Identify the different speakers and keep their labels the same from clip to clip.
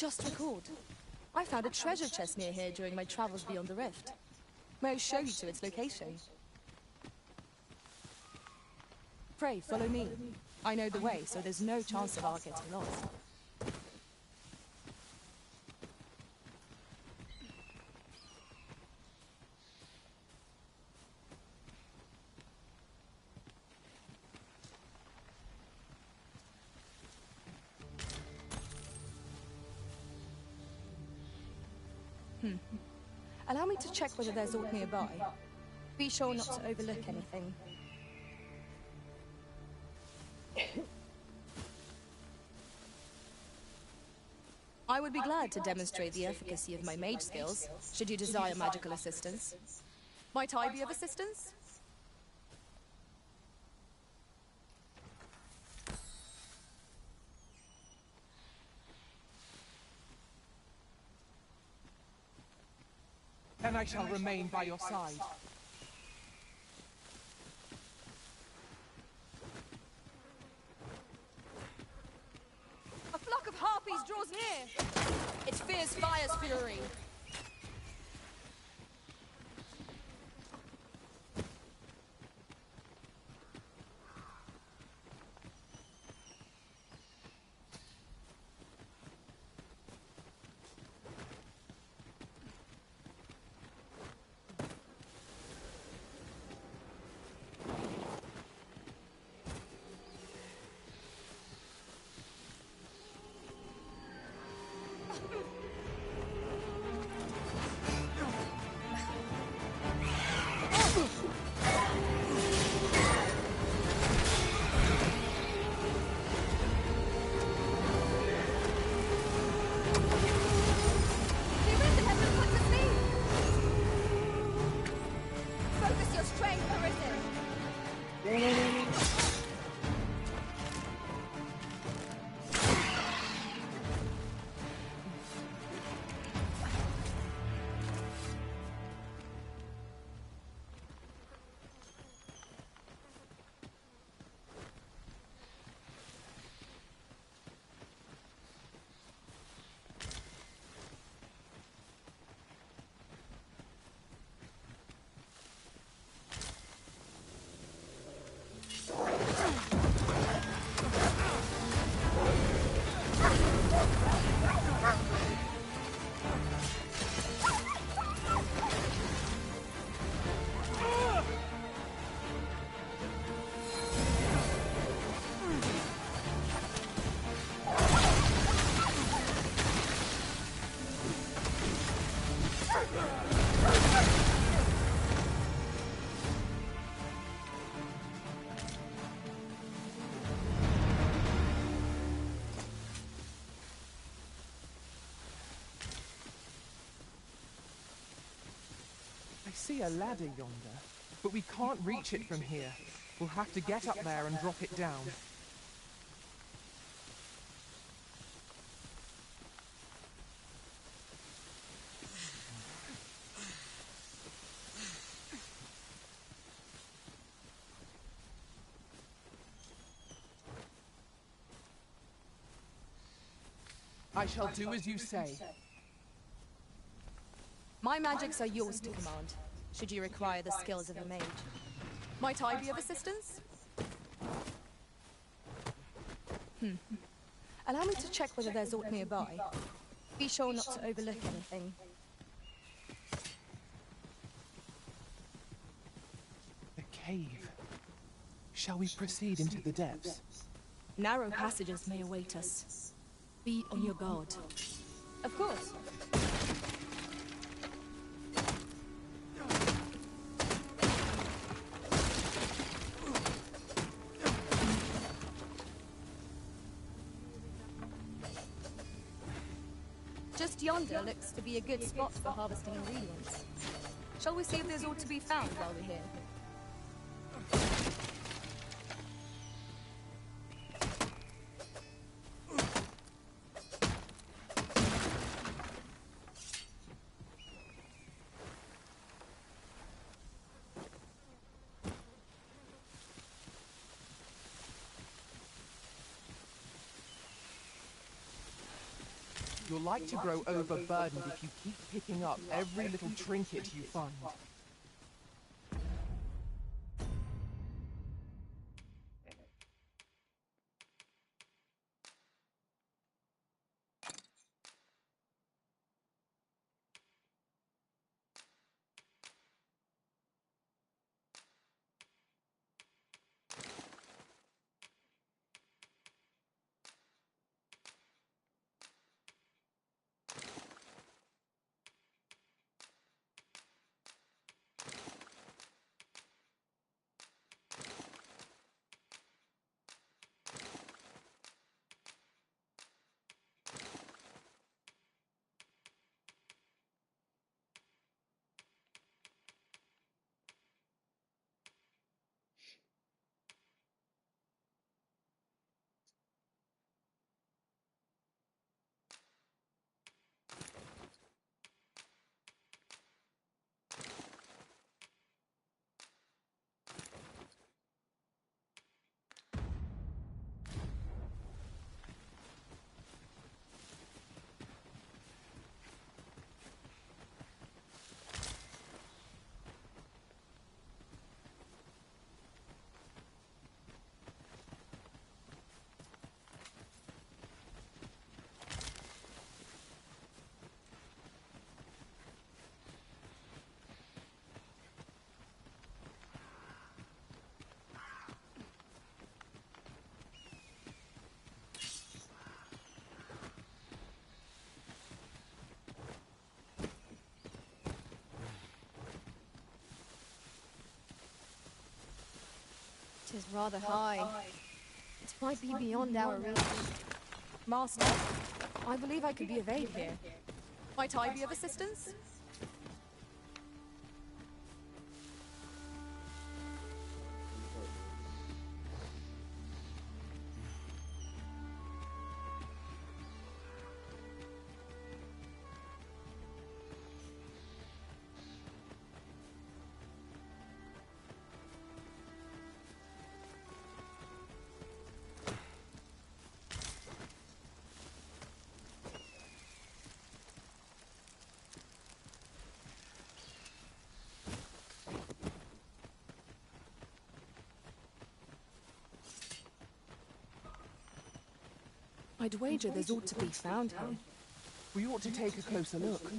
Speaker 1: just recalled. I found a treasure chest near here during my travels beyond the rift. May I show you to its location? Pray, follow me. I know the way, so there's no chance of our getting lost. Allow me to check whether there's aught nearby. Be sure not to overlook anything. I would be glad to demonstrate the efficacy of my mage skills, should you desire magical assistance. Might I be of assistance?
Speaker 2: And I shall remain by your side.
Speaker 1: A flock of harpies draws near! Its fierce fire's fury.
Speaker 2: I see a ladder yonder, but we can't reach it from here. We'll have to get up there and drop it down. I shall do as you say.
Speaker 1: My magics are yours to command, should you require the skills of a mage. Might I be of assistance? Allow me to check whether there's aught nearby. Be sure not to overlook anything.
Speaker 2: The cave. Shall we proceed into the depths?
Speaker 1: Narrow passages may await us. Be on your guard. Of course. Just yonder looks to be a good spot for harvesting ingredients. Shall we see if there's aught to be found while we're here?
Speaker 2: You're like to grow overburdened if you keep picking up every little trinket you find.
Speaker 1: It is rather high. It might be beyond our reach. Master, I believe I could be of aid here. Might I be of assistance? I'd wager there's ought to be found here.
Speaker 2: We ought to take a closer look.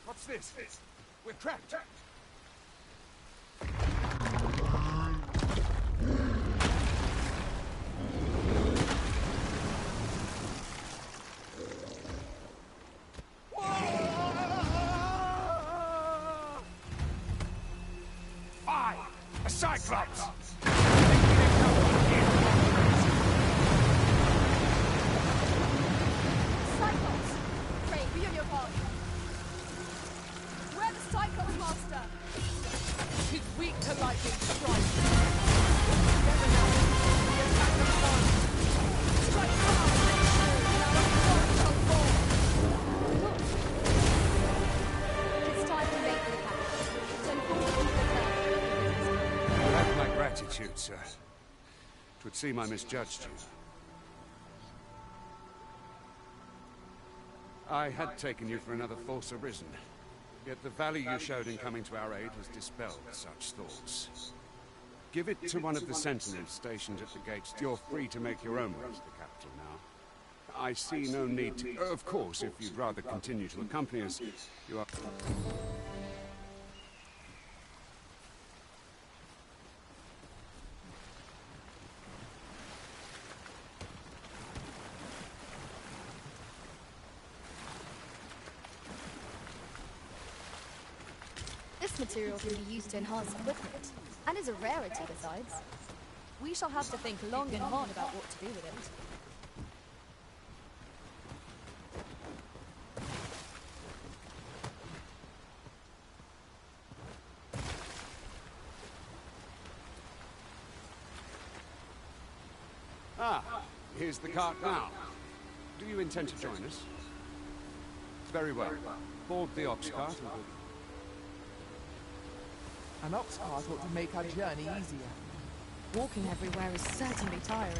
Speaker 3: What's this? We're trapped. A Cyclops!
Speaker 1: Cyclops! Pray, be on your guard. We're the Cyclops, Master!
Speaker 2: He's weak to lightning strike. Never know. The attack of sun.
Speaker 1: Strike hard, and our sword shall fall! It's time to make the pact. Send forth the
Speaker 3: You have my gratitude, sir. 'Twould seem I misjudged you. I had taken you for another false arisen, yet the value you showed in coming to our aid has dispelled such thoughts. Give it to one of the sentinels stationed at the gates. You're free to make your own way to the capital now. I see no need to... Of course, if you'd rather continue to accompany us, you are...
Speaker 1: This material can be used to enhance equipment, and is a rarity besides. We shall have to think long and hard about what to do with it.
Speaker 3: Ah, here's the cart now. Do you intend to join us? Very well. Board the ox cart and we'll...
Speaker 2: An ox cart ought to make our journey easier.
Speaker 1: Walking everywhere is certainly tiring.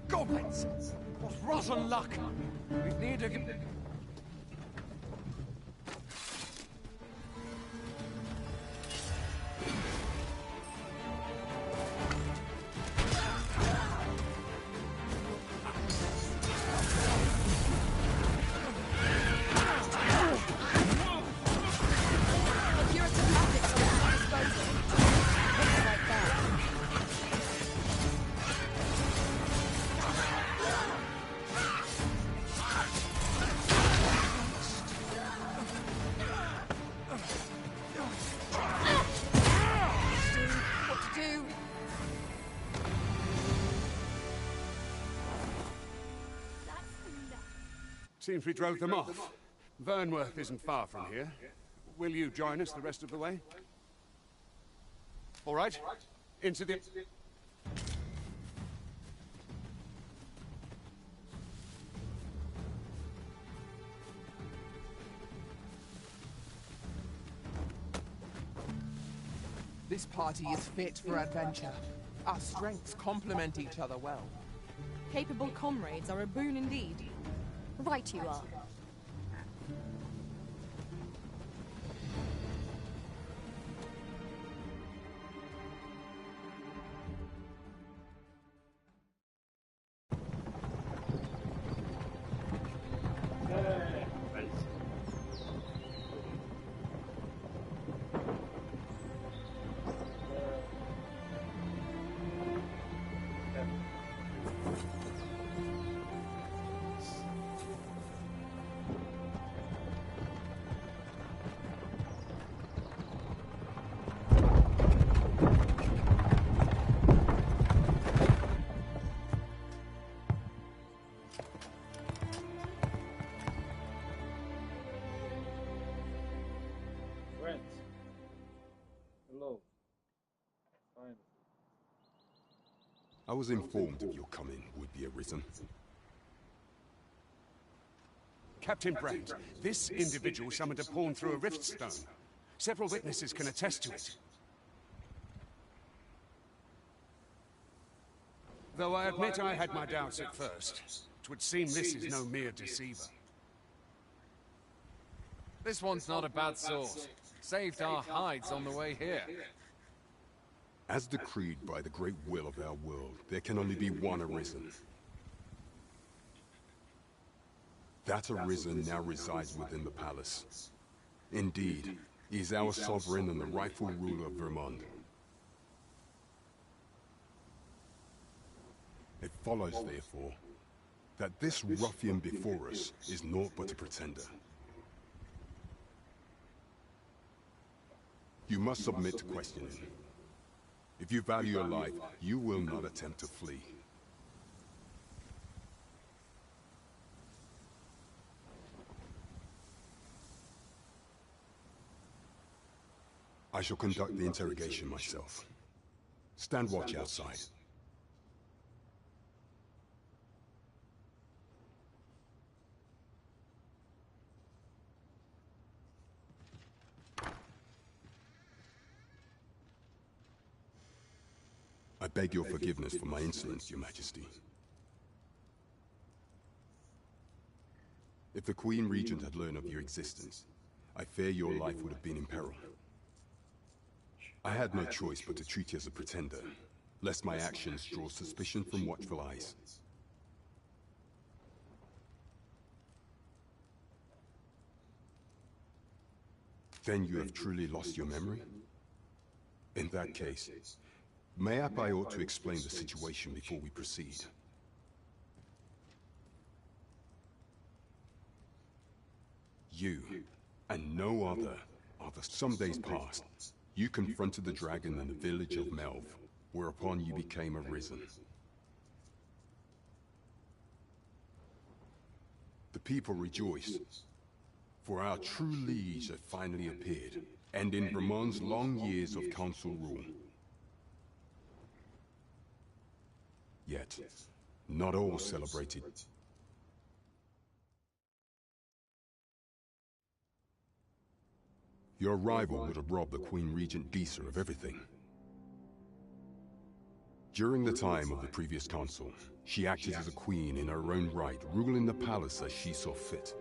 Speaker 3: Goblins! What rotten luck! We need a... Seems we drove them off. Vernworth isn't far from here. Will you join us the rest of the way? All right. Into the...
Speaker 2: This party is fit for adventure. Our strengths complement each other well.
Speaker 1: Capable comrades are a boon indeed. Right you are.
Speaker 4: I was informed of your coming would be arisen.
Speaker 3: Captain Brent, this individual summoned a pawn through a rift stone. Several witnesses can attest to it. Though I admit I had my doubts at first. It would seem this is no mere deceiver.
Speaker 5: This one's not a bad sort. Saved our hides on the way here.
Speaker 4: As decreed by the great will of our world, there can only be one Arisen. That Arisen now resides within the palace. Indeed, he is our sovereign and the rightful ruler of Vermont. It follows, therefore, that this ruffian before us is naught but a pretender. You must submit to questioning. If you value your life, you will not attempt to flee. I shall conduct the interrogation myself. Stand watch outside. I beg your forgiveness for my insolence, Your Majesty. If the Queen Regent had learned of your existence, I fear your life would have been in peril. I had no choice but to treat you as a pretender, lest my actions draw suspicion from watchful eyes. Then you have truly lost your memory? In that case, mayhap I ought to explain the situation before we proceed. You, and no other, are the some days past. You confronted the dragon in the village of Melv, whereupon you became Arisen. The people rejoiced, for our true liege had finally appeared, and in Vermont's long years of council rule. Yet, not all celebrated. Your arrival would have robbed the Queen Regent Disa of everything. During the time of the previous council, she acted as a queen in her own right, ruling the palace as she saw fit.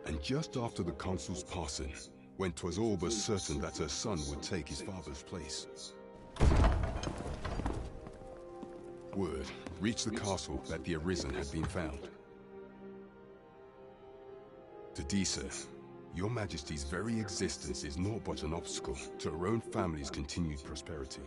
Speaker 4: And just after the council's passing, when 'twas all but certain that her son would take his father's place, word reached the castle that the Arisen had been found. To Disa, Your Majesty's very existence is naught but an obstacle to her own family's continued prosperity.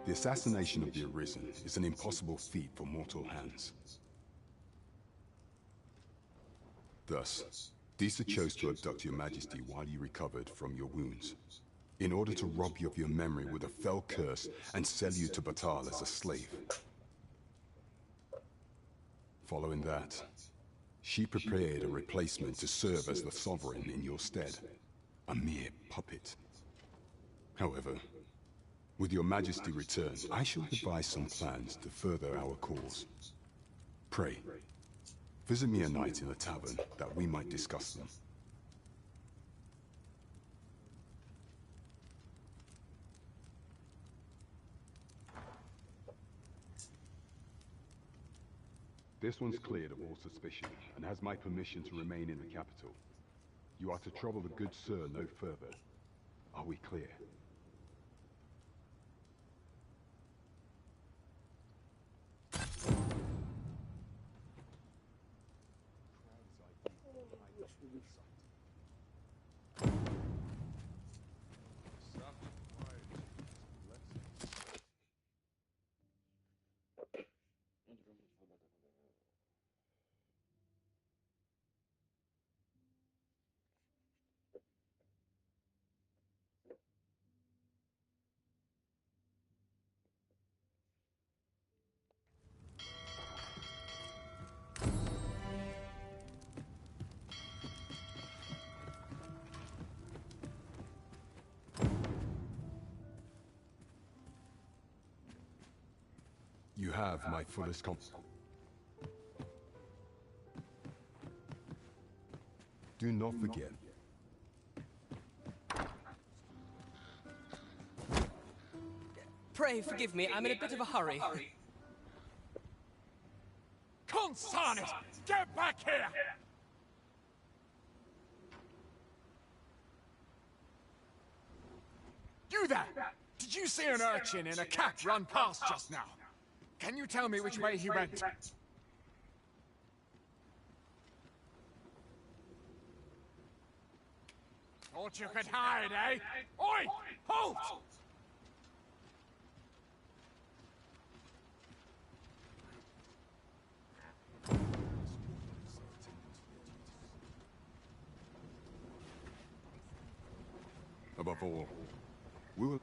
Speaker 4: The assassination of the Arisen is an impossible feat for mortal hands. Thus, Disa chose to abduct Your Majesty while you recovered from your wounds, in order to rob you of your memory with a fell curse and sell you to Batal as a slave. Following that, she prepared a replacement to serve as the sovereign in your stead, a mere puppet. However, with Your Majesty returned, I shall devise some plans to further our cause. Pray, visit me a night in the tavern that we might discuss them. This one's cleared of all suspicion, and has my permission to remain in the capital. You are to trouble the good sir no further. Are we clear? You have my fullest confidence. Do not forget,
Speaker 6: Pray forgive me, I'm in a bit of a hurry.
Speaker 5: Consarn it! Get back here! You there! Did you see an urchin in a cap run past just now? Can you tell me which way he went? Thought you could hide, eh? Oi! Halt!
Speaker 4: Above all, we will...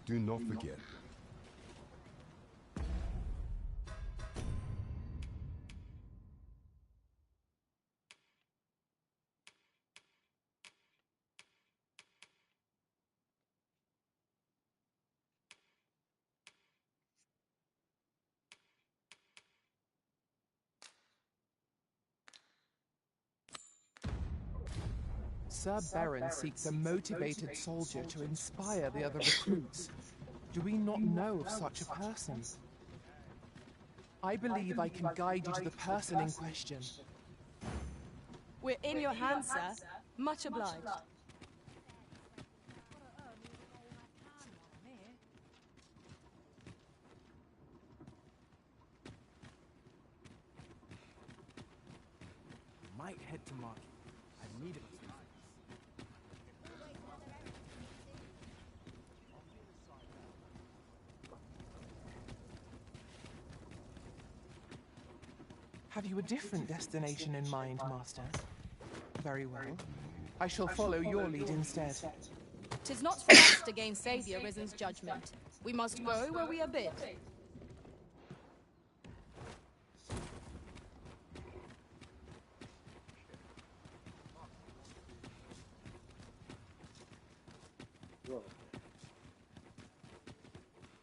Speaker 4: Do not forget.
Speaker 2: Sir Baron seeks a motivated soldier to inspire the other recruits. Do we not know of such a person? I believe I can guide you to the person in question.
Speaker 6: We're in your hands, sir. Much obliged.
Speaker 7: Might head to market. I need it.
Speaker 2: Have you a different destination in mind, Master? Very well. I shall follow your lead instead.
Speaker 6: 'Tis not for us to gainsay the Arisen's judgment. We must go where we are bid.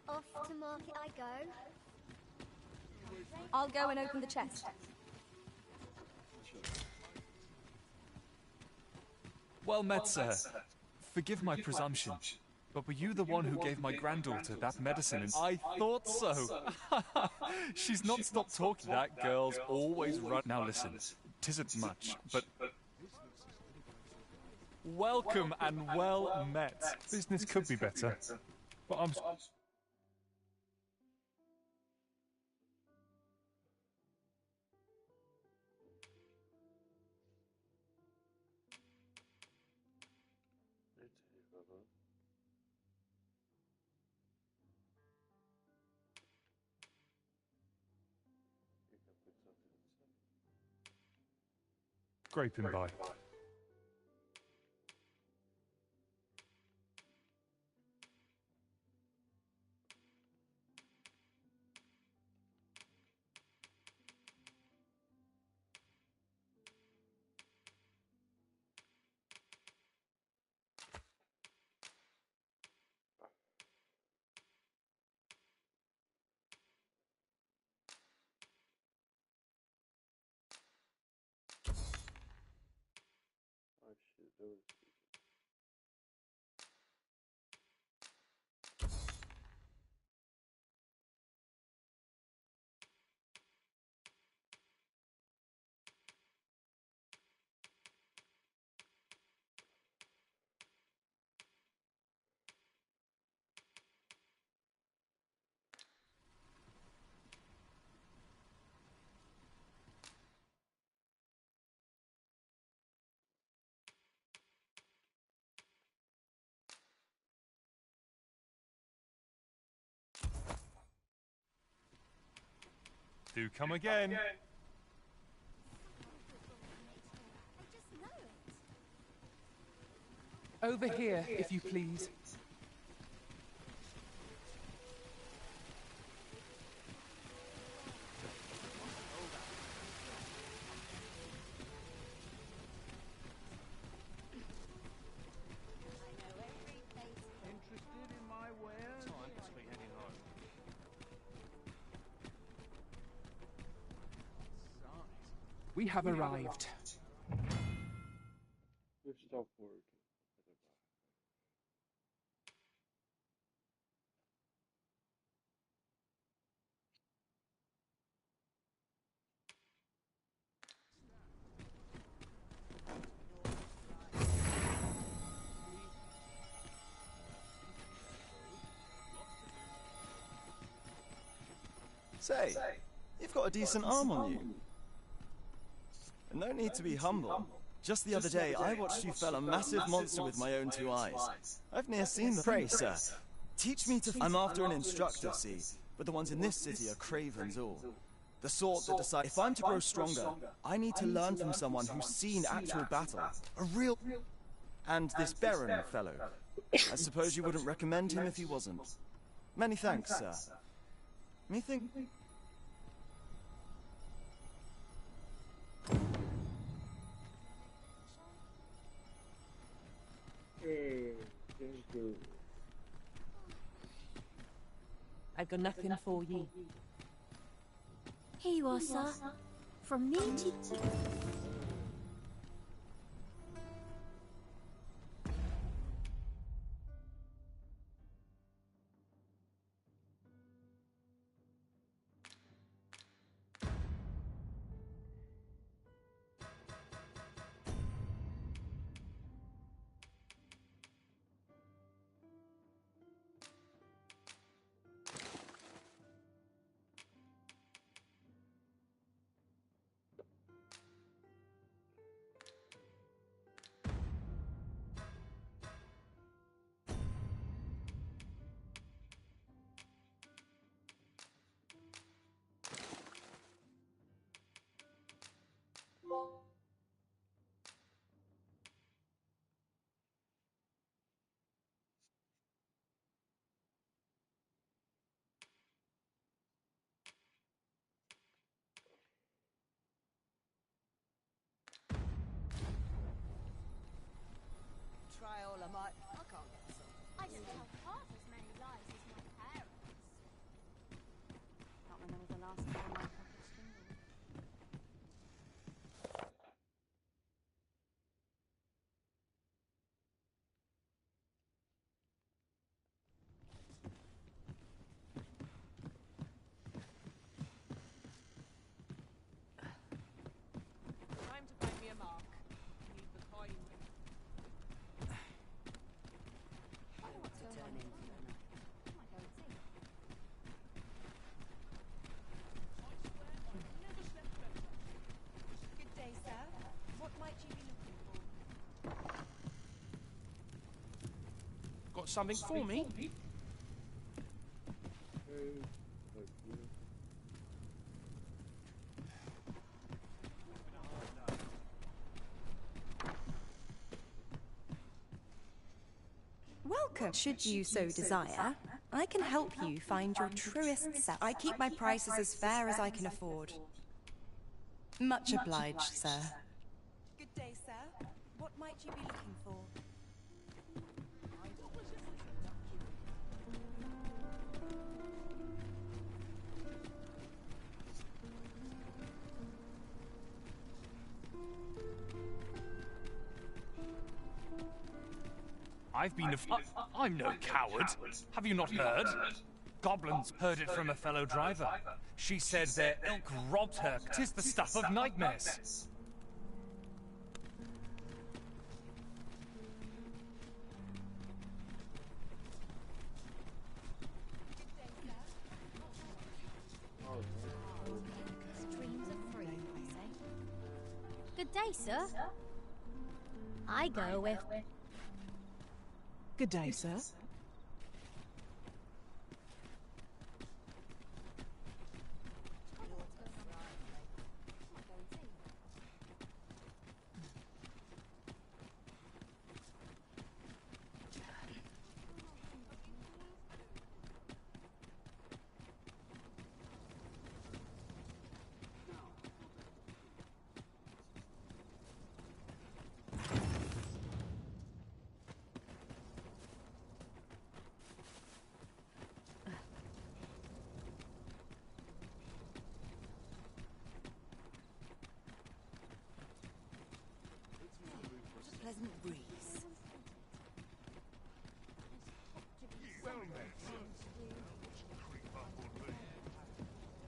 Speaker 8: Off to market I go.
Speaker 1: I'll go and open the chest.
Speaker 9: Well met, sir. Forgive my presumption, but were you the one who gave my granddaughter that medicine? I thought so. She's not stopped talking. That girl's always run. Now listen, 'tisn't much, but welcome and well met. Business could be better, but I'm... Scraping by. Do come again.
Speaker 2: Over here, if you please. We have arrived.
Speaker 10: Say, you've got a decent arm on you. No need to be humble. Just the other day, I watched you fell a massive monster with my own 2 eyes. I've near seen the prey, sir. Teach me to... I'm after an instructor, see, but the ones in this city are cravens all. The sort that decide if I'm to grow stronger, I need to learn from someone who's seen actual battle. A real... And this Baron fellow. I suppose you wouldn't recommend him if he wasn't. Many thanks, sir. Me think...
Speaker 11: I've got nothing for ye.
Speaker 8: Here you are, sir. From me to you.
Speaker 6: I can't get some.
Speaker 8: I don't tell half as many lies as my parents.
Speaker 11: Can't remember the last time my pockets jingled.
Speaker 6: Time to find me a mark. Need the coin.
Speaker 11: Good day, sir. What might you be looking for?
Speaker 2: Got something for me?
Speaker 12: Welcome. Should you so desire, I can help you find your truest self. I keep my prices as fair as I can afford. Much obliged, sir.
Speaker 11: Good day, sir. What might you be looking for?
Speaker 9: I've been I'm no coward. Have you not heard? Goblins heard it from a fellow driver. She said their ilk robbed her. 'Tis the stuff of nightmares.
Speaker 8: Dreams are free, I say. Good day, sir. I go with...
Speaker 2: Good day, sir.
Speaker 11: Pleasant breeze.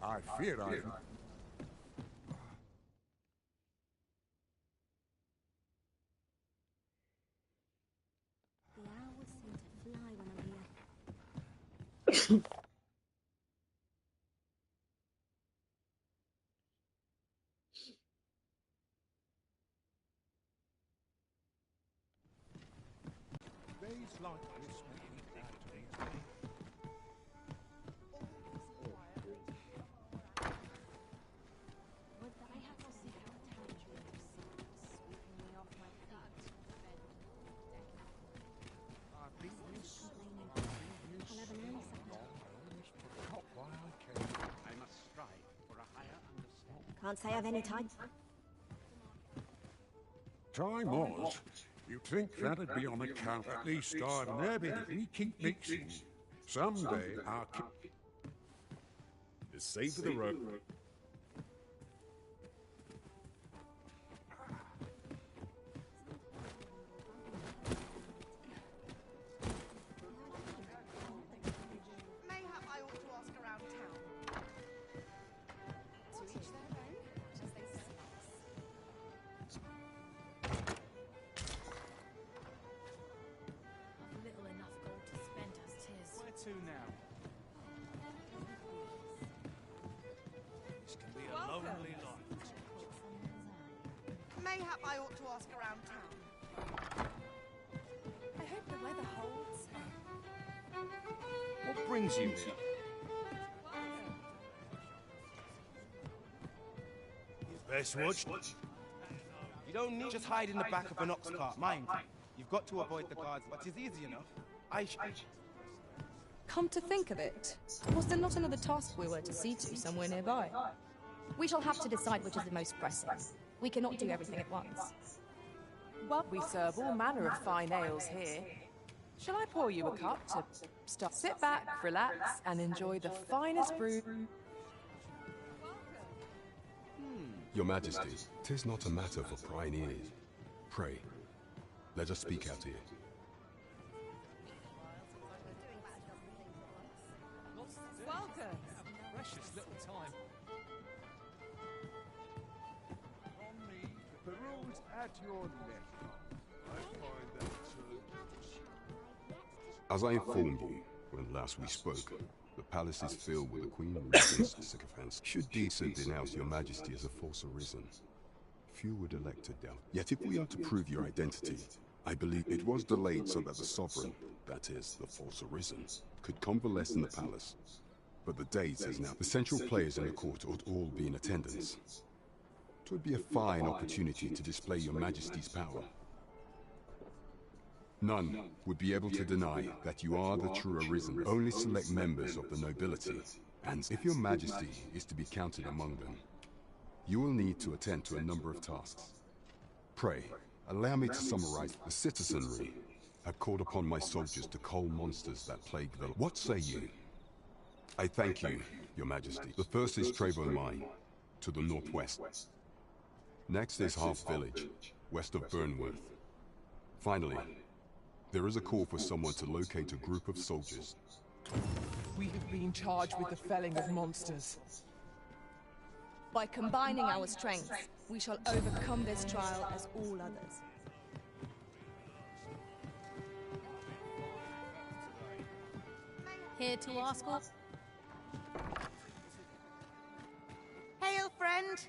Speaker 5: I fear I...
Speaker 8: The hours seem to fly when I'm here.
Speaker 13: Can't say I've any time.
Speaker 3: Time was. You'd think that'd be on account at least of an habit we keep mixing. Someday our
Speaker 14: It's safe for the road.
Speaker 11: Mayhap I ought to ask around town. To each their own, as they say.
Speaker 6: I've little enough gold to spend as 'tis.
Speaker 7: Where to now? This can be a lonely life.
Speaker 11: Mayhap I ought to ask around town.
Speaker 12: I hope the weather holds.
Speaker 14: What brings you here?
Speaker 15: Best watch. You don't need just hide in the back of an ox cart, mind. You've got to avoid the guards, but it's easy enough.
Speaker 6: Come to think of it, was there not another task we were to see to somewhere nearby?
Speaker 1: We shall have to decide which is the most pressing. We cannot do everything at once.
Speaker 2: Well, we serve all manner of fine ales here. Shall I pour you a cup to start? Sit back, relax, and enjoy the finest brew.
Speaker 4: Your Majesty, 'tis not a matter for prying ears. Pray, let us speak out here.
Speaker 9: Welcome! Precious little time.
Speaker 5: On me, the rules at your neck. I find that
Speaker 4: As I informed you when last we spoke, the palace is filled with the Queen Regent's sycophants. Should decent denounce your Majesty as a false arisen, few would elect to doubt. Yet if we are to prove your identity, I believe it was delayed so that the sovereign, that is, the false arisen, could convalesce in the palace. But the date is now. The central players in the court ought all be in attendance. It would be a fine opportunity to display your Majesty's power. None would be able to deny that you are the true arisen. Only select members of the nobility. And if your Majesty is to be counted among them, you will need to attend to a number of tasks. Pray, allow me to summarize. The citizenry have called upon my soldiers to cull monsters that plague the... What say you? I thank you, your Majesty. The first is Trevo Mine, to the northwest. Next is Half Village, west of Burnworth. Finally, there is a call for someone to locate a group of soldiers.
Speaker 2: We have been charged with the felling of monsters.
Speaker 6: By combining our strengths, we shall overcome this trial as all others.
Speaker 8: Here to ask all.
Speaker 11: Hail, friend.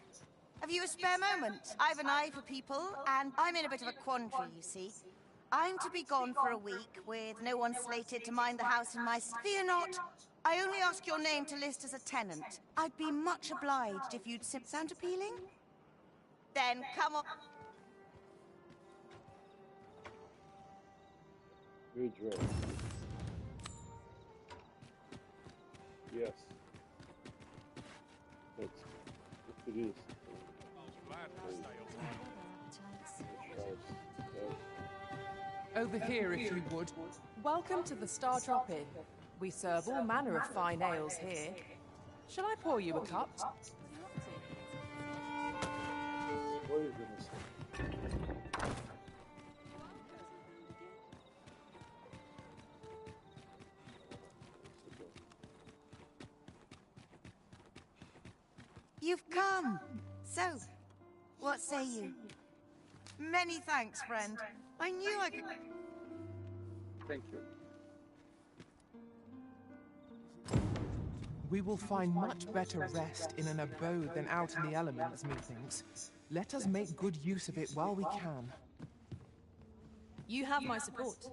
Speaker 11: Have you a spare moment? I've an eye for people, and I'm in a bit of a quandary, you see. I'm to be gone for a week, with no one slated to mind the house in my... Fear not. I only ask your name to list as a tenant. I'd be much obliged if you'd sound appealing? Then come on.
Speaker 16: Redress. Yes. It is.
Speaker 2: Over here, if you would. Welcome to the Star Drop Inn. We serve all manner of fine ales here. Shall I pour you a cup?
Speaker 11: You've come. So, what say you? Many thanks, friend. I knew I could...
Speaker 16: Thank you.
Speaker 2: We will find much better rest in an abode than out in the elements, methinks. Let us make good use of it while we can.
Speaker 6: You have my support.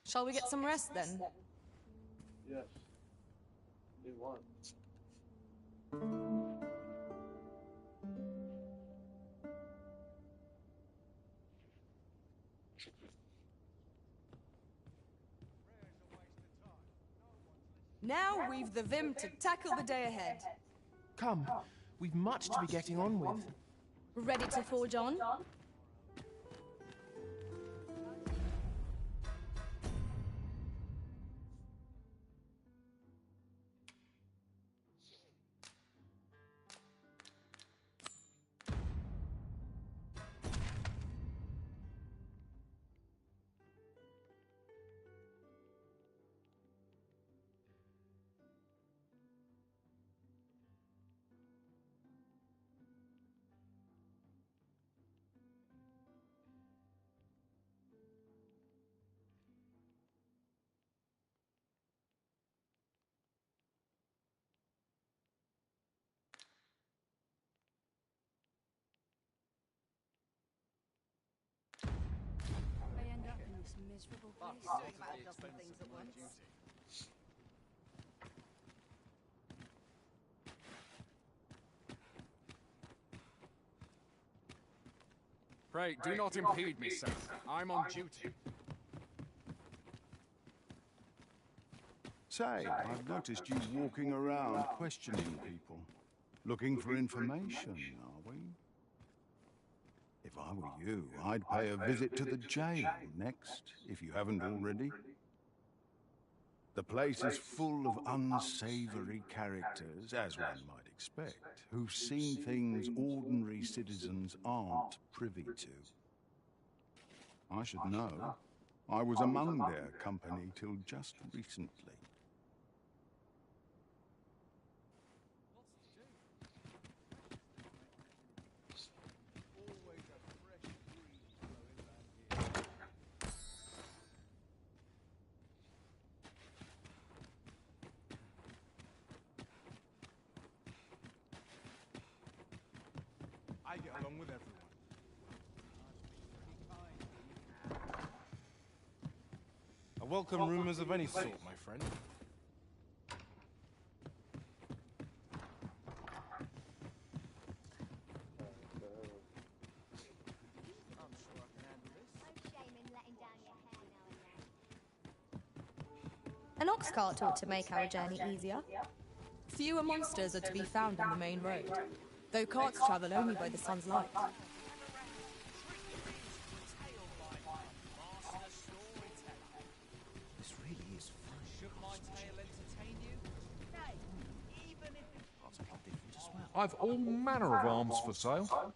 Speaker 6: Shall we get some rest then?
Speaker 16: Yes. Do one.
Speaker 6: Now we've the vim to tackle the day ahead.
Speaker 2: Come, we've much to be getting on with.
Speaker 6: Ready to forge on?
Speaker 13: I end up in this miserable place. Doing about a dozen things at once.
Speaker 5: Pray, do not impede me, sir. I'm on duty.
Speaker 14: Say, I've noticed you walking around questioning people. Looking for information, are we? If I were you, I'd pay a visit to the jail next, if you haven't already. The place is full of unsavory characters, as one might expect, who've seen things ordinary citizens aren't privy to. I should know. I was among their company till just recently.
Speaker 15: I get along with everyone. I welcome rumors of any sort, my friend.
Speaker 6: An ox cart ought to make our journey easier. Fewer monsters are to be found on the main road, though carts travel only by the sun's light.
Speaker 7: This really is fun. Should my tale entertain you? Nay, even if it's not different as well.
Speaker 17: I've all manner of arms for sale.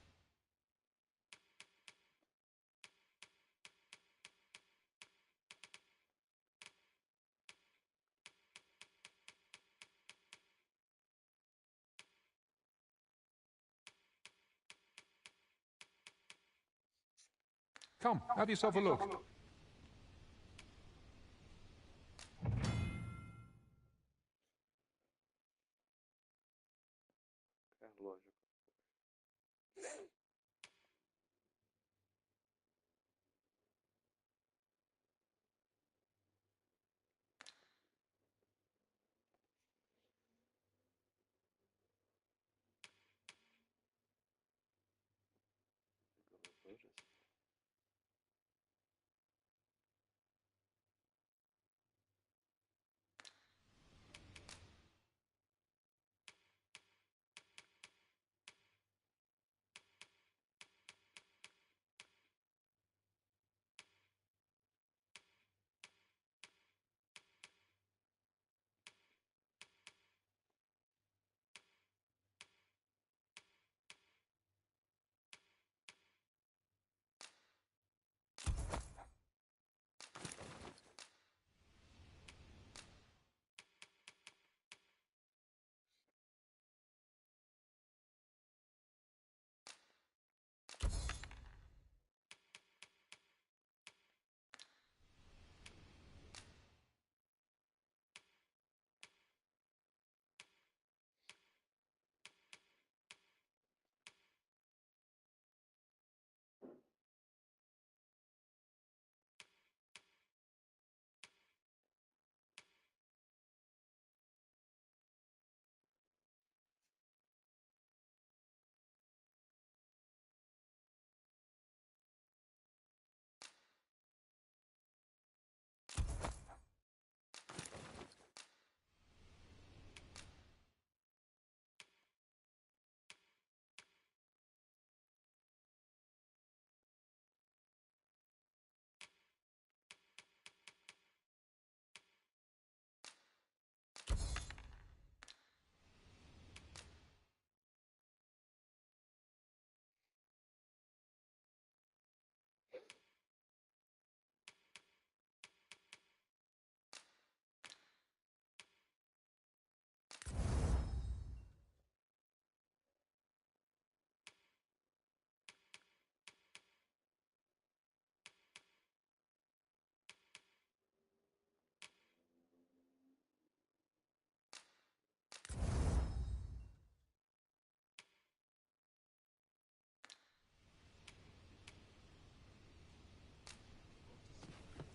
Speaker 17: Come, have yourself a look.
Speaker 16: Lógico.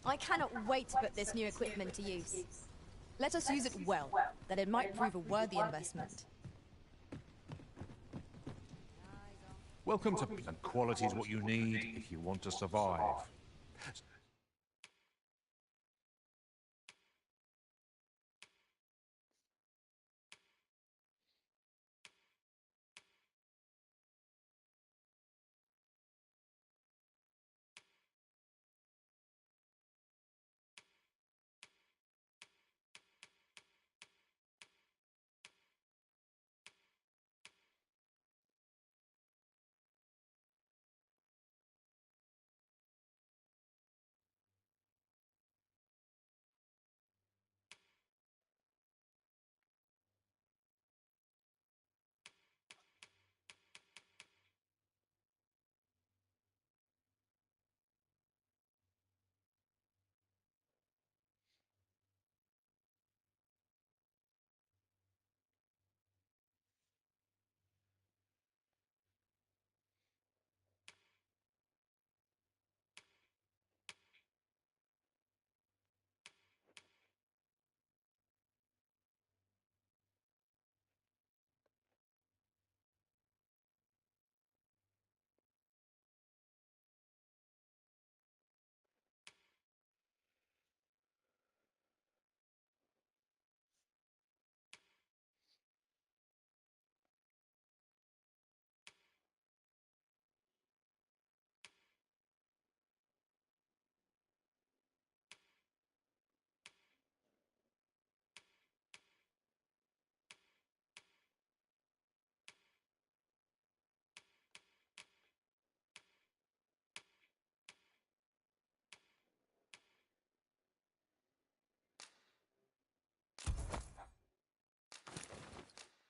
Speaker 6: I cannot wait to put this new equipment to use. Let us use it well, that it might prove a worthy investment.
Speaker 17: Welcome to... And quality is what you need if you want to survive.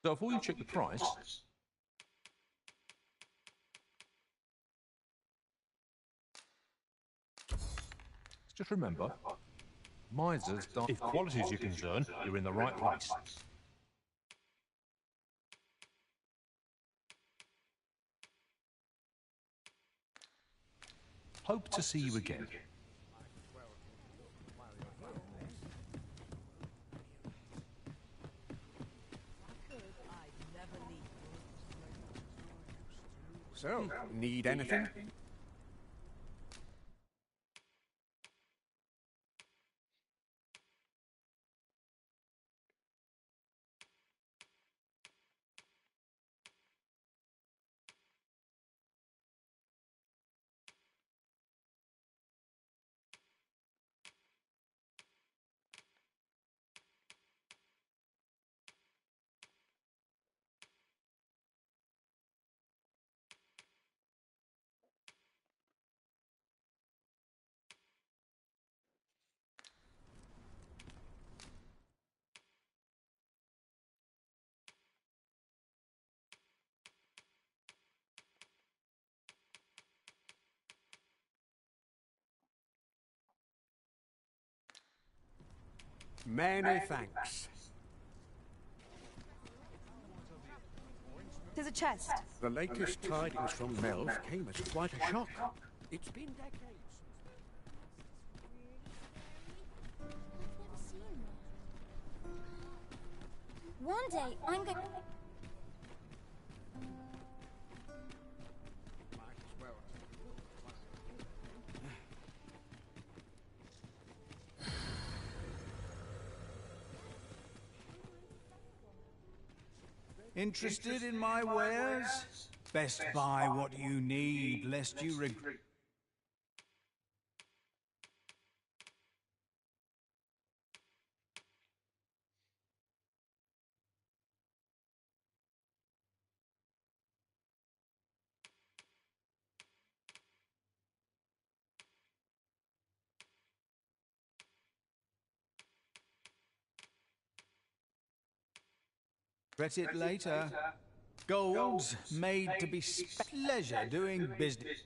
Speaker 17: So before you check the price, just remember, misers don't... If quality is your concern, you're in the right place. Hope to see you again.
Speaker 3: So, need anything? Many thanks.
Speaker 6: There's a chest.
Speaker 3: The latest tidings from Melv came as quite a shock. It's been decades.
Speaker 8: One day, I'm going...
Speaker 18: Interested in my wares? Best buy what you need, lest you regret. Regret it later. Gold's made to be pleasure doing business.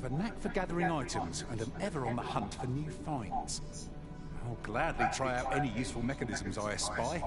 Speaker 18: I've a knack for gathering items and am ever on the hunt for new finds. I'll gladly try out any useful mechanisms I espy.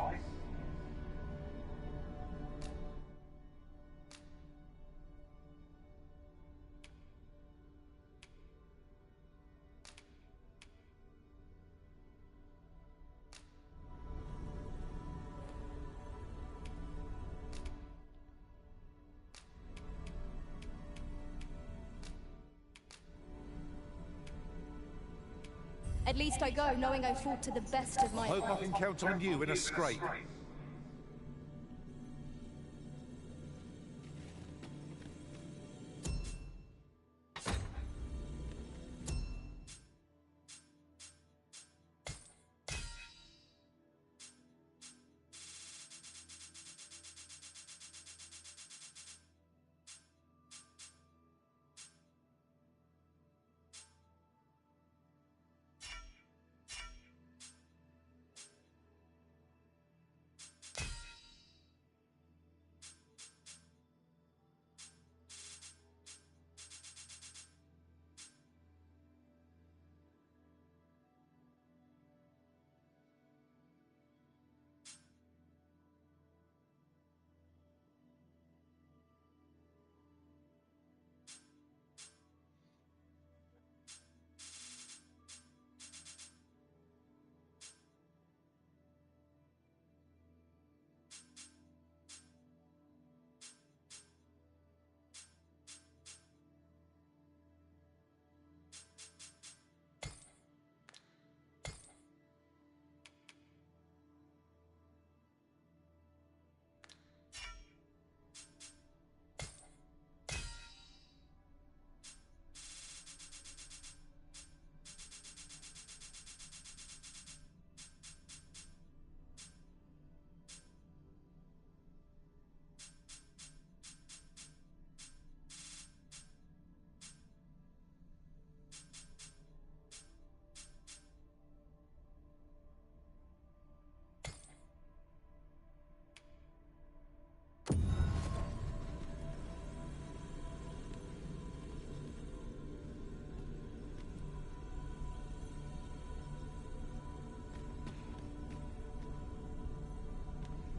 Speaker 6: At least I go knowing I fought to the best of my
Speaker 18: Hope I can count on you in a scrape.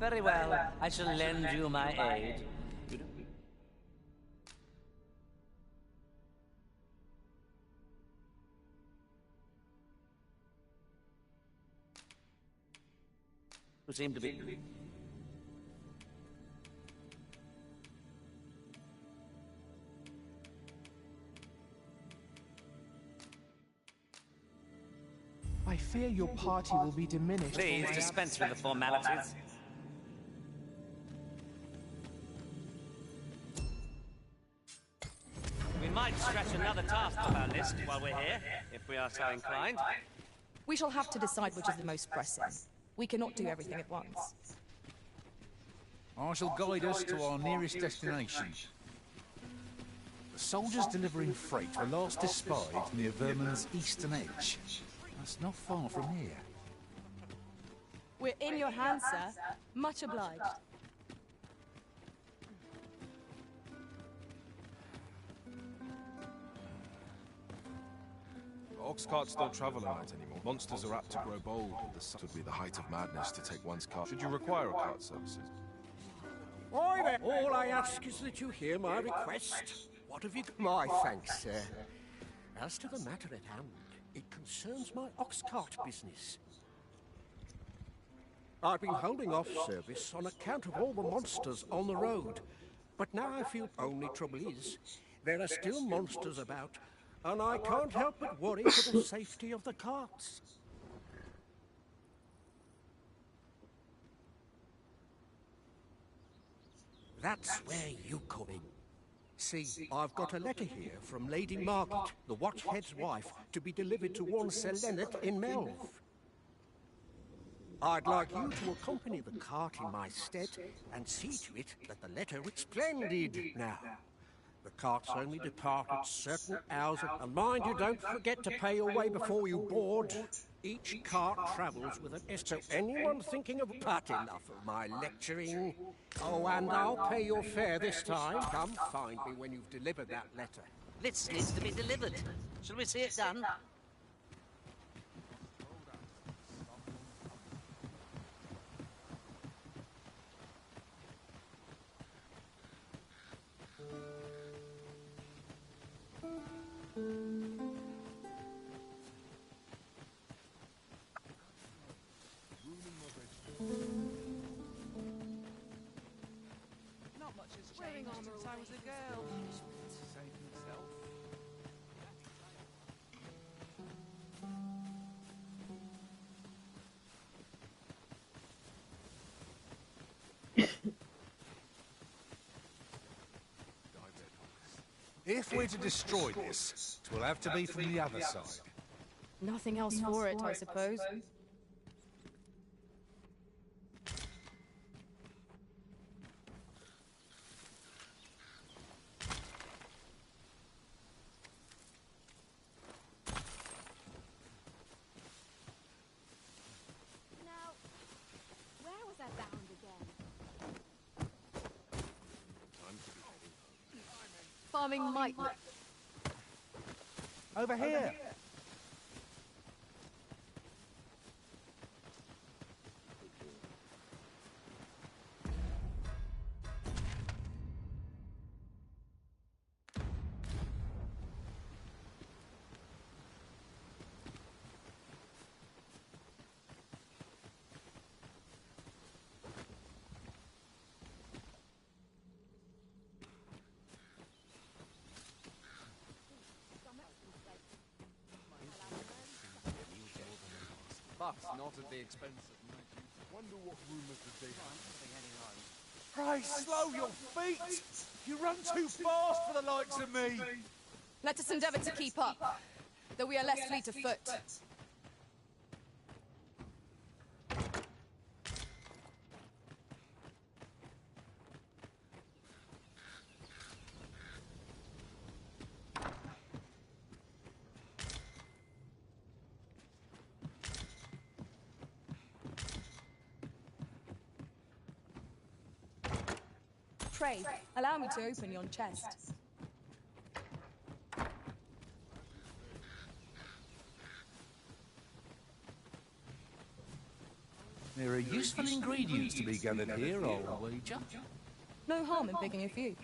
Speaker 19: Very well. I shall lend you my aid. You seem to be...
Speaker 2: I fear your party will be diminished.
Speaker 19: Please dispense with the formalities. We might scratch another task off our list while we're here, if we are so inclined.
Speaker 6: We shall have to decide which is the most pressing. We cannot do everything at once.
Speaker 18: I shall guide us to our nearest destination. The soldiers delivering freight were last espied near Vermin's eastern edge. That's not far from here.
Speaker 6: We're in your hands, sir. Much obliged.
Speaker 20: Ox carts don't travel at night anymore. Monsters are apt to grow bold, and the sun would be the height of madness to take one's cart. Should you require a cart services?
Speaker 21: Oi there! All I ask is that you hear my request. What have you... My thanks, sir. As to the matter at hand, it concerns my ox cart business. I've been holding off service on account of all the monsters on the road. But now I feel only trouble is, there are still monsters about, and I can't help but worry for the safety of the carts. That's where you come in. See, I've got a letter here from Lady Margaret, the Watchhead's wife, to be delivered to one Sir Leonard in Melve. I'd like you to accompany the cart in my stead and see to it that the letter is splendid. Now, the carts only depart at certain hours, and mind you don't forget to pay your way before you board. Each cart travels with an So anyone thinking of Pat enough of my lecturing? Oh, and I'll pay your fare this time. Come find me when you've delivered that letter.
Speaker 19: List needs to be delivered. Shall we see it done?
Speaker 7: Not much has changed since I was a girl. Save myself.
Speaker 18: If we're to destroy this, it will have to be from the other side.
Speaker 6: Nothing else for it, I suppose.
Speaker 8: Now, where was I bound again?
Speaker 1: Farming might look...
Speaker 15: Over here!
Speaker 9: But not at the expense of my duty.
Speaker 5: Wonder what rumours did they have?
Speaker 18: Pray, slow your feet! You run too fast for the likes of me!
Speaker 6: Let us endeavour to keep up, though we are less fleet of foot. Pray, allow me to open yon chest.
Speaker 18: There are useful ingredients to be gathered here, I'll wager.
Speaker 6: No harm in picking a few.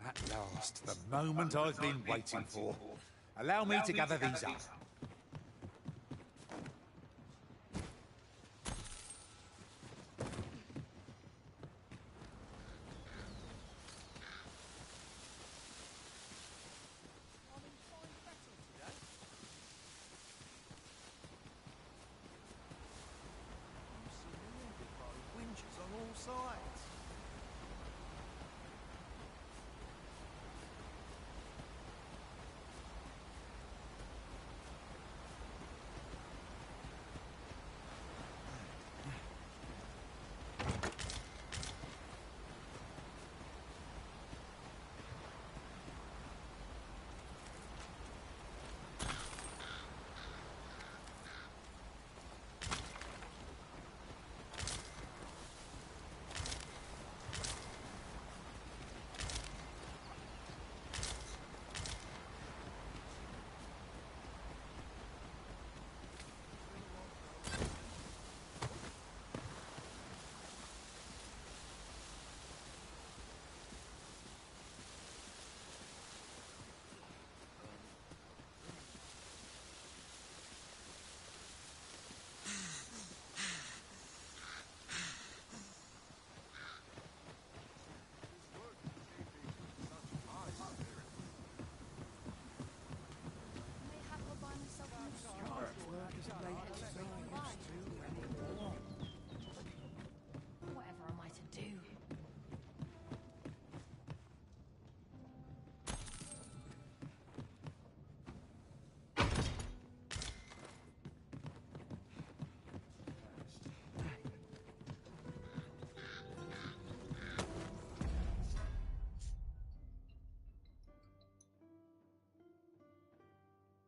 Speaker 18: At last, the moment I've been waiting for. Allow me to gather these up.
Speaker 7: Winches on all sides.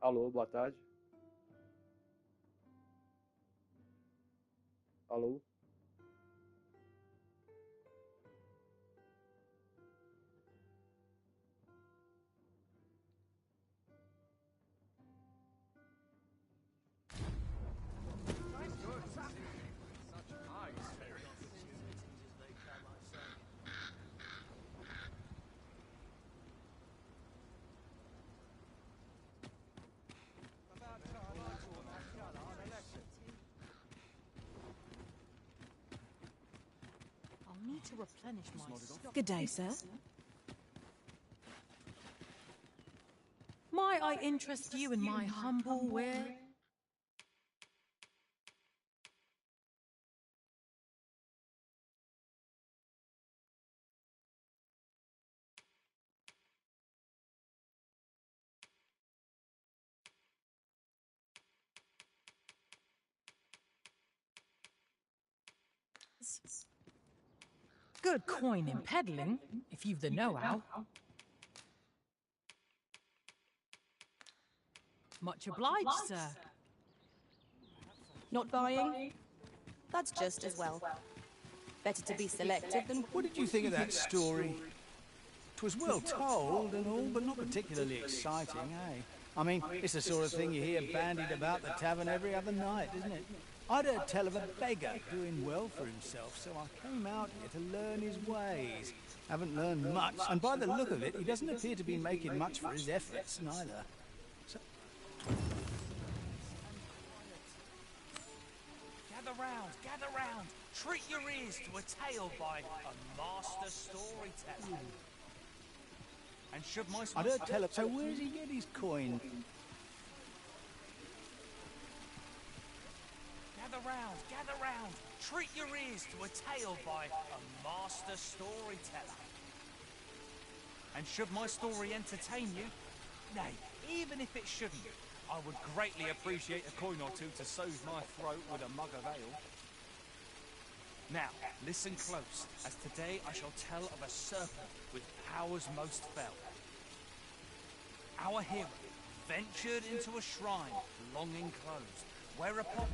Speaker 16: Alô, boa tarde. Alô?
Speaker 6: I'll need to replenish my stock.
Speaker 10: Good day, sir.
Speaker 6: Might I interest you in my humble ware?
Speaker 10: Good coin in peddling, if you've the know-how. Much obliged, sir.
Speaker 12: Not buying? That's just as well. Better to be selective than...
Speaker 18: What did you think of that story? 'Twas well told and all, but not particularly exciting, eh? I mean, it's the sort of thing you hear bandied about the tavern every other night, isn't it? I'd heard tell of a beggar doing well for himself, so I came out here to learn his ways. Haven't learned much, and by the look of it, he doesn't appear to be making much for his efforts, neither. So...
Speaker 7: Gather round. Treat your ears to a tale by a master storyteller. And should my...
Speaker 18: I'd heard tell of... So where does he get his coin?
Speaker 7: Gather round. Treat your ears to a tale by a master storyteller. And should my story entertain you, nay, even if it shouldn't, I would greatly appreciate a coin or two to soothe my throat with a mug of ale. Now, listen close, as today I shall tell of a serpent with powers most fell. Our hero ventured into a shrine long enclosed, whereupon...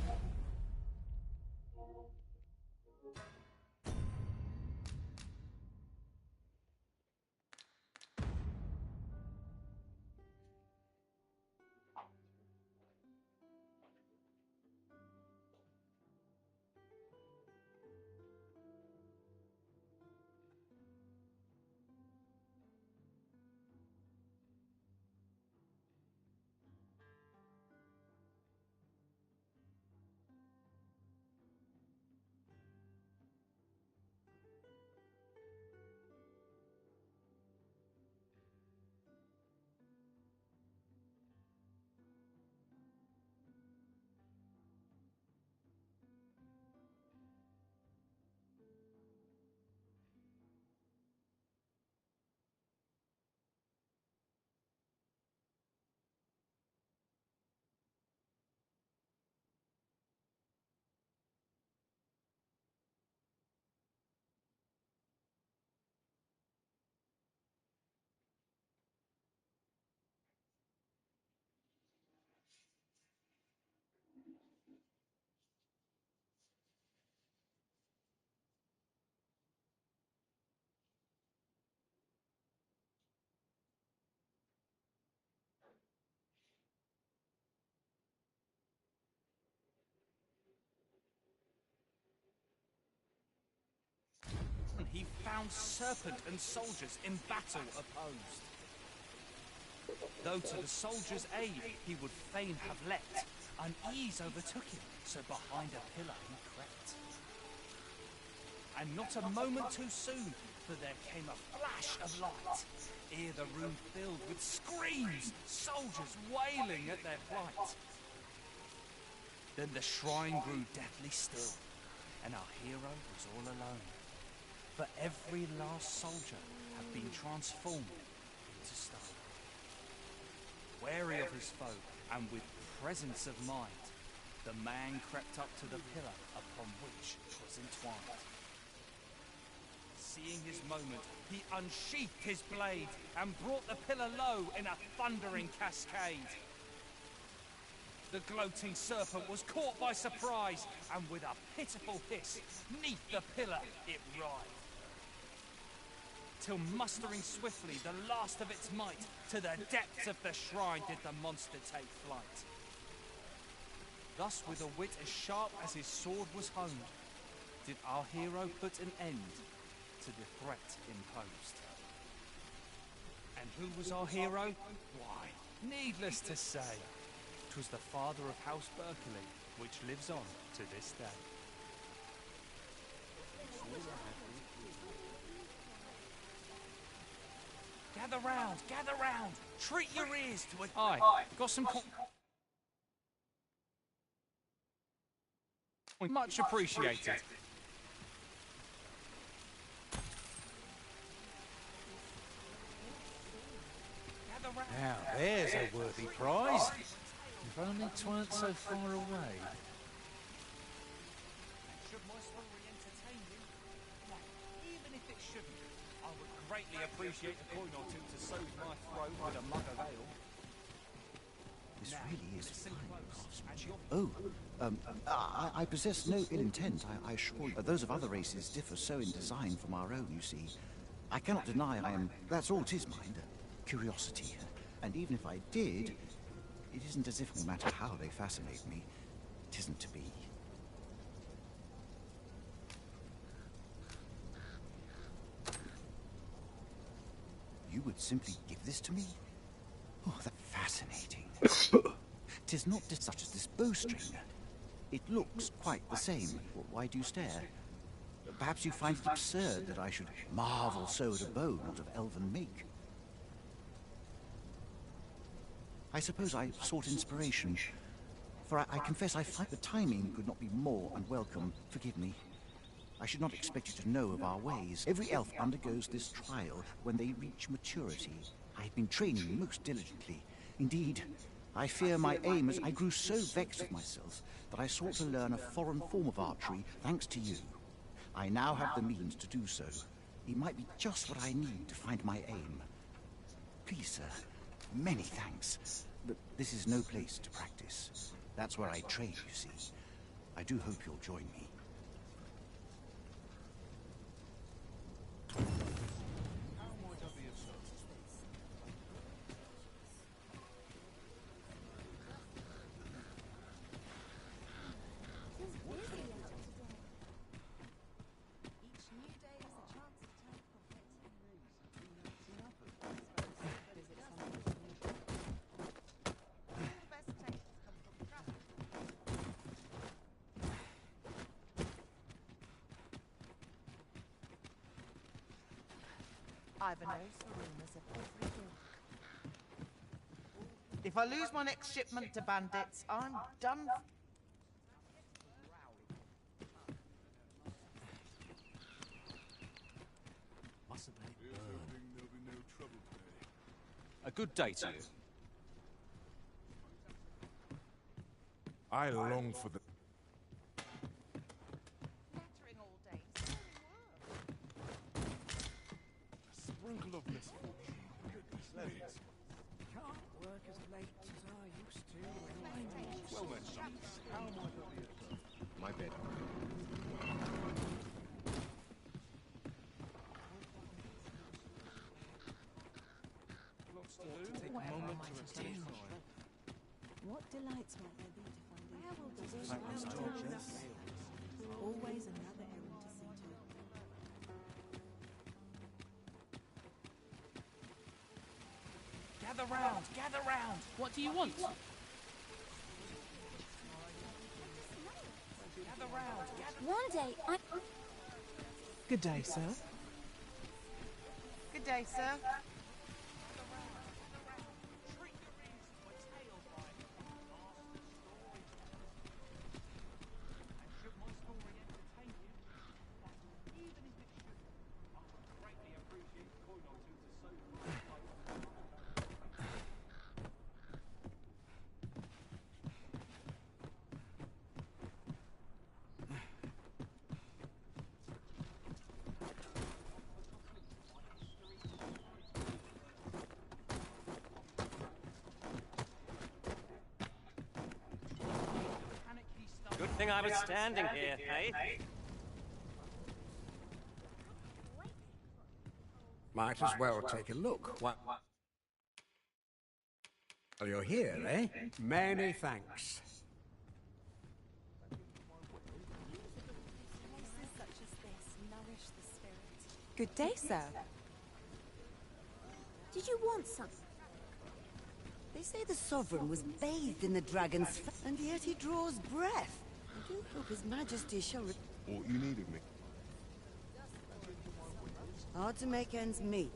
Speaker 7: He found serpent and soldiers in battle opposed. Though to the soldiers' aid he would fain have leapt, unease overtook him, so behind a pillar he crept. And not a moment too soon, for there came a flash of light, ere the room filled with screams, soldiers wailing at their plight. Then the shrine grew deathly still, and our hero was all alone. For every last soldier had been transformed into stone. Wary of his foe, and with presence of mind, the man crept up to the pillar upon which 'twas entwined. Seeing his moment, he unsheathed his blade, and brought the pillar low in a thundering cascade. The gloating serpent was caught by surprise, and with a pitiful hiss, 'neath the pillar it writhed. Till mustering swiftly the last of its might, to the depths of the shrine did the monster take flight. Thus, with a wit as sharp as his sword was honed, did our hero put an end to the threat imposed. And who was our hero? Why, needless to say, 'twas the father of House Berkeley, which lives on to this day. Gather round, gather round. Treat your ears to it. Aye, got some much appreciated.
Speaker 18: Now, there's a worthy prize. If only 'tweren't so far away.
Speaker 7: Should my story entertain you? Why, even if it shouldn't, I would greatly appreciate a coin or two to soothe my throat with a mug of ale.
Speaker 4: This really is fine craftsmanship. Oh, I possess no ill intent, I assure you. Those of other races differ so in design from our own, you see. I cannot deny I am... That's all it is, mind. Curiosity. And even if I did, it isn't as if no matter how they fascinate me, it isn't to be. You would simply give this to me? Oh, that's fascinating. 'Tis not such as this bowstring. It looks quite the same. Why do you stare? Perhaps you find it absurd that I should marvel so at a bow not of elven make. I suppose I sought inspiration, for I confess I find the timing could not be more unwelcome. Forgive me. I should not expect you to know of our ways. Every elf undergoes this trial when they reach maturity. I have been training most diligently. Indeed, I fear my aim as I grew so vexed with myself that I sought to learn a foreign form of archery thanks to you. I now have the means to do so. It might be just what I need to find my aim. Please, sir, many thanks. But this is no place to practice. That's where I train, you see. I do hope you'll join me.
Speaker 11: I've a nose for rumours of everything. If I lose my next shipment to bandits, I'm done.
Speaker 7: Mustn't let it burn. A good day to you.
Speaker 20: I long for the...
Speaker 21: Sprinkle of misfortune. Goodness. Can't work as late as I used to.
Speaker 20: Well then, sons, how am I to be of service? My bed. Lots to do. Take a moment to reflect.
Speaker 12: What delights might there be to find in
Speaker 21: Always
Speaker 12: another errand to see to.
Speaker 7: Gather round, gather round.
Speaker 10: What do you want?
Speaker 7: Gather round, gather.
Speaker 8: One day, I...
Speaker 2: Good day, sir.
Speaker 11: Good day, sir.
Speaker 19: thing I was standing here, eh?
Speaker 21: Might as well take a look. What? Well, you're here, eh? Many thanks.
Speaker 12: Good day, sir.
Speaker 8: Did you want some?
Speaker 13: They say the Sovereign was bathed in the dragon's and yet he draws breath. I do hope His Majesty shall...
Speaker 20: What you needed me?
Speaker 13: Hard to make ends meet.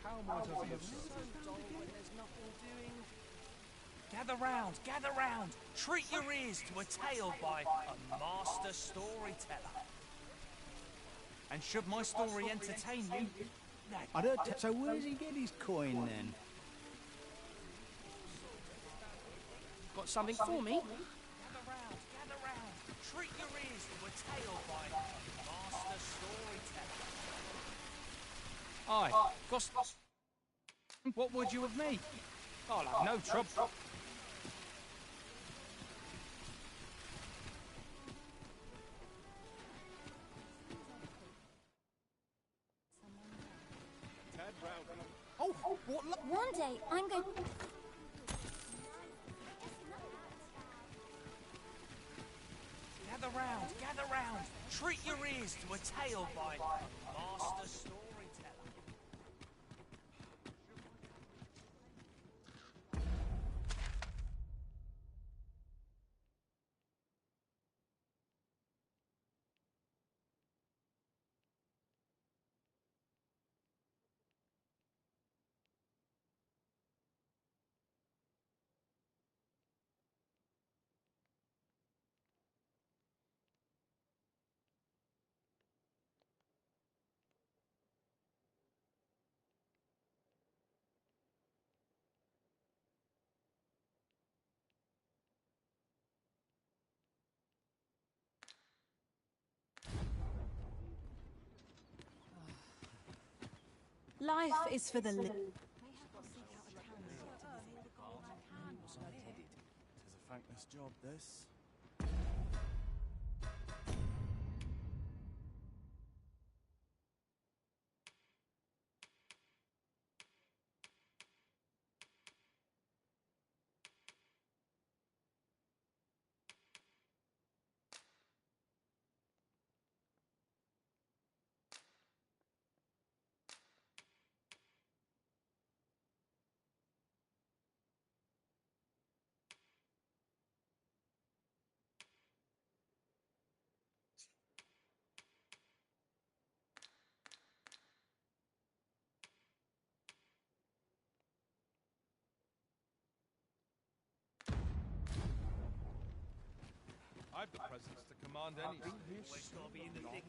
Speaker 7: How might I be of service? So dull when there's nothing doing. Gather round. Treat your ears to a tale by a master storyteller. And should my story entertain you,
Speaker 21: I don't... So where does he get his coin, then?
Speaker 7: got something for me? Gather round. Treat your ears to a tale by a master storyteller. Aye, what would you of me? I'll have no trouble.
Speaker 21: Oh, what?
Speaker 8: One day I'm going.
Speaker 7: Gather round. Treat your ears to a tale by a master storyteller.
Speaker 6: Life is for the
Speaker 14: Tis a thankless job, this.
Speaker 20: I've the presence to command any.
Speaker 7: Always gotta be in the thick